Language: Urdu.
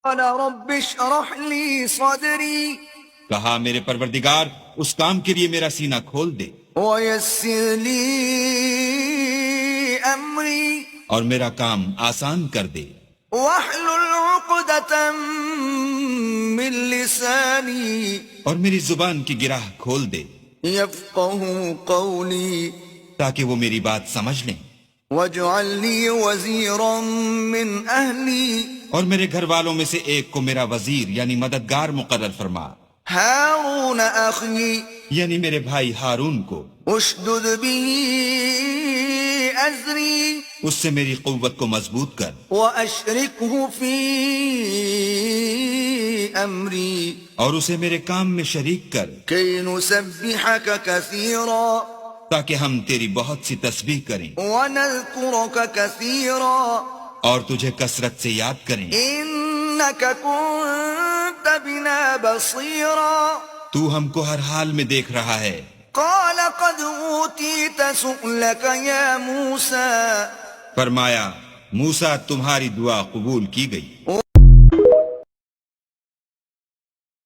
قال رب اشرح لي صدري کہا میرے پروردگار اس کام کے لیے میرا سینہ کھول دے ويسر لي أمري اور میرا کام آسان کر دے واحلل عقدة من لساني اور میری زبان کی گرہ کھول دے يفقه قولي تاکہ وہ میری بات سمجھ لیں واجعل لي وزيرا من أهلي اور میرے گھر والوں میں سے ایک کو میرا وزیر یعنی مددگار مقرر فرما هارون أخي یعنی میرے بھائی ہارون کو اشدد به أزري اس سے میری قوت کو مضبوط کر وأشركه في أمري اور اسے میرے کام میں شریک کر كي نسبحك كثيرا تاکہ ہم تیری بہت سی تسبیح کریں ونذكرك كثيرا اور تجھے کثرت سے یاد کریں إنك كنت بنا بصيرا تو ہم کو ہر حال میں دیکھ رہا ہے قال قد أوتيت سؤلك يا موسى فرمایا موسیٰ تمہاری دعا قبول کی گئی